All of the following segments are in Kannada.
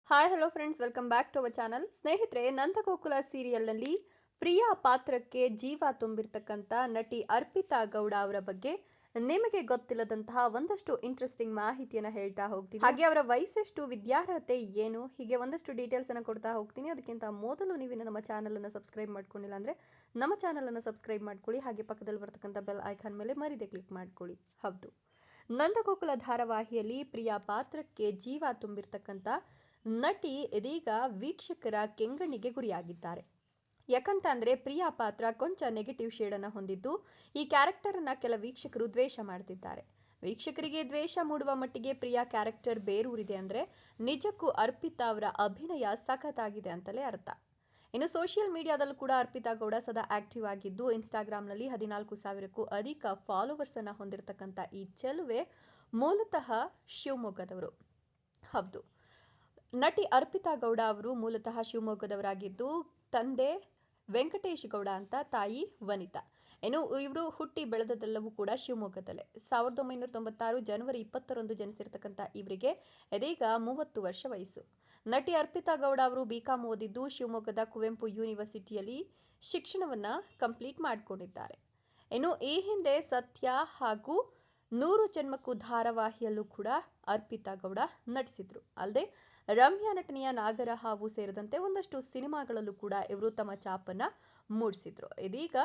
Hi hello friends, welcome back to our channel. ಸ್ನೇಹಿತರೆ, ನಂದಗೋಕುಲ ಸೀರಿಯಲ್ನಲ್ಲಿ ಪ್ರಿಯಾ ಪಾತ್ರಕ್ಕೆ ಜೀವ ತುಂಬಿರ್ತಕ್ಕಂಥ ನಟಿ ಅರ್ಪಿತಾ ಗೌಡ ಅವರ ಬಗ್ಗೆ ನಿಮಗೆ ಗೊತ್ತಿಲ್ಲದಂತಹ ಒಂದಷ್ಟು ಇಂಟ್ರೆಸ್ಟಿಂಗ್ ಮಾಹಿತಿಯನ್ನು ಹೇಳ್ತಾ ಹೋಗ್ತೀನಿ. ಹಾಗೆ ಅವರ ವಯಸ್ಸೆಷ್ಟು, ವಿದ್ಯಾರ್ಹತೆ ಏನು, ಹೀಗೆ ಒಂದಷ್ಟು ಡೀಟೇಲ್ಸ್ ಅನ್ನು ಕೊಡ್ತಾ ಹೋಗ್ತೀನಿ. ಅದಕ್ಕಿಂತ ಮೊದಲು ನೀವು ನಮ್ಮ ಚಾನಲ್ ಅನ್ನು ಸಬ್ಸ್ಕ್ರೈಬ್ ಮಾಡ್ಕೊಂಡಿಲ್ಲ ಅಂದ್ರೆ ನಮ್ಮ ಚಾನಲ್ ಅನ್ನು ಸಬ್ಸ್ಕ್ರೈಬ್ ಮಾಡ್ಕೊಳ್ಳಿ. ಹಾಗೆ ಪಕ್ಕದಲ್ಲಿ ಬರ್ತಕ್ಕಂಥ ಬೆಲ್ ಐಕಾನ್ ಮೇಲೆ ಮರಿದೆ ಕ್ಲಿಕ್ ಮಾಡ್ಕೊಳ್ಳಿ. ಹೌದು, ನಂದಗೋಕುಲ ಧಾರಾವಾಹಿಯಲ್ಲಿ ಪ್ರಿಯಾ ಪಾತ್ರಕ್ಕೆ ಜೀವ ತುಂಬಿರ್ತಕ್ಕಂಥ ನಟಿ ಇದೀಗ ವೀಕ್ಷಕರ ಕೆಂಗಣ್ಣಿಗೆ ಗುರಿಯಾಗಿದ್ದಾರೆ. ಯಾಕಂತ ಅಂದ್ರೆ ಪ್ರಿಯಾ ಪಾತ್ರ ಕೊಂಚ ನೆಗೆಟಿವ್ ಶೇಡ್ ಅನ್ನು ಹೊಂದಿದ್ದು, ಈ ಕ್ಯಾರೆಕ್ಟರ್ ಅನ್ನ ಕೆಲ ವೀಕ್ಷಕರು ದ್ವೇಷ ಮಾಡ್ತಿದ್ದಾರೆ. ವೀಕ್ಷಕರಿಗೆ ದ್ವೇಷ ಮೂಡುವ ಮಟ್ಟಿಗೆ ಪ್ರಿಯಾ ಕ್ಯಾರೆಕ್ಟರ್ ಬೇರೂರಿದೆ ಅಂದ್ರೆ ನಿಜಕ್ಕೂ ಅರ್ಪಿತಾ ಅವರ ಅಭಿನಯ ಸಖತ್ತಾಗಿದೆ ಅಂತಲೇ ಅರ್ಥ. ಇನ್ನು ಸೋಷಿಯಲ್ ಮೀಡಿಯಾದಲ್ಲೂ ಕೂಡ ಅರ್ಪಿತಾ ಗೌಡ ಸದಾ ಆಕ್ಟಿವ್ ಆಗಿದ್ದು, ಇನ್ಸ್ಟಾಗ್ರಾಮ್ನಲ್ಲಿ 14,000ಕ್ಕೂ ಅಧಿಕ ಫಾಲೋವರ್ಸ್ ಅನ್ನ ಹೊಂದಿರತಕ್ಕಂಥ ಈ ಚೆಲುವೆ ಮೂಲತಃ ಶಿವಮೊಗ್ಗದವರು. ಹೌದು, ನಟಿ ಅರ್ಪಿತಾ ಗೌಡ ಅವರು ಮೂಲತಃ ಶಿವಮೊಗ್ಗದವರಾಗಿದ್ದು, ತಂದೆ ವೆಂಕಟೇಶ್ ಗೌಡ ಅಂತ, ತಾಯಿ ವನಿತಾ. ಇನ್ನು ಇವರು ಹುಟ್ಟಿ ಬೆಳೆದದೆಲ್ಲವೂ ಕೂಡ ಶಿವಮೊಗ್ಗದಲ್ಲೇ. 1996 ಜನವರಿ 20ರಂದು ಜನಿಸಿರ್ತಕ್ಕಂಥ ಇವರಿಗೆ ಇದೀಗ 30 ವರ್ಷ ವಯಸ್ಸು. ನಟಿ ಅರ್ಪಿತಾ ಗೌಡ ಅವರು ಬಿಕಾಂ ಓದಿದ್ದು ಶಿವಮೊಗ್ಗದ ಕುವೆಂಪು ಯೂನಿವರ್ಸಿಟಿಯಲ್ಲಿ ಶಿಕ್ಷಣವನ್ನ ಕಂಪ್ಲೀಟ್ ಮಾಡಿಕೊಂಡಿದ್ದಾರೆ. ಇನ್ನು ಈ ಹಿಂದೆ ಸತ್ಯ ಹಾಗೂ 100 ಜನ್ಮಕ್ಕೂ ಧಾರಾವಾಹಿಯಲ್ಲೂ ಕೂಡ ಅರ್ಪಿತಾ ಗೌಡ ನಟಿಸಿದ್ರು. ಅಲ್ಲದೆ ರಮ್ಯಾ ನಟನೆಯ ನಾಗರಹಾವು ಸೇರಿದಂತೆ ಒಂದಷ್ಟು ಸಿನಿಮಾಗಳಲ್ಲೂ ಕೂಡ ಇವರು ತಮ್ಮ ಛಾಪನ್ನ ಮೂಡಿಸಿದ್ರು. ಇದೀಗ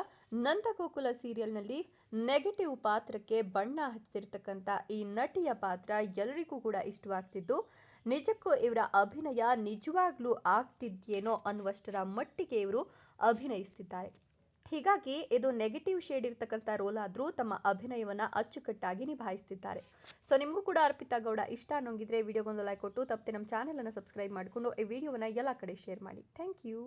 ನಂದಗೋಕುಲ ಸೀರಿಯಲ್ನಲ್ಲಿ ನೆಗೆಟಿವ್ ಪಾತ್ರಕ್ಕೆ ಬಣ್ಣ ಹಚ್ಚಿರ್ತಕ್ಕಂಥ ಈ ನಟಿಯ ಪಾತ್ರ ಎಲ್ಲರಿಗೂ ಕೂಡ ಇಷ್ಟವಾಗ್ತಿದ್ದು, ನಿಜಕ್ಕೂ ಇವರ ಅಭಿನಯ ನಿಜವಾಗ್ಲೂ ಆಗ್ತಿದ್ಯೇನೋ ಅನ್ನುವಷ್ಟರ ಮಟ್ಟಿಗೆ ಇವರು ಅಭಿನಯಿಸ್ತಿದ್ದಾರೆ. ಹೀಗಾಗಿ ಇದು ನೆಗೆಟಿವ್ ಶೇಡ್ ಇರ್ತಕ್ಕಂಥ ರೋಲ್ ಆದರೂ ತಮ್ಮ ಅಭಿನಯವನ್ನ ಅಚ್ಚುಕಟ್ಟಾಗಿ ನಿಭಾಯಿಸ್ತಿದ್ದಾರೆ. ಸೊ ನಿಮಗೂ ಕೂಡ ಅರ್ಪಿತಾ ಗೌಡ ಇಷ್ಟ ಅನ್ನೋಂಗಿದ್ರೆ ವಿಡಿಯೋಗೊಂದು ಲೈಕ್ ಕೊಟ್ಟು ತಪ್ಪದೆ ನಮ್ಮ ಚಾನಲ್ ಅನ್ನು ಸಬ್ಸ್ಕ್ರೈಬ್ ಮಾಡಿಕೊಂಡು ಈ ವಿಡಿಯೋವನ್ನ ಎಲ್ಲ ಕಡೆ ಶೇರ್ ಮಾಡಿ. Thank you.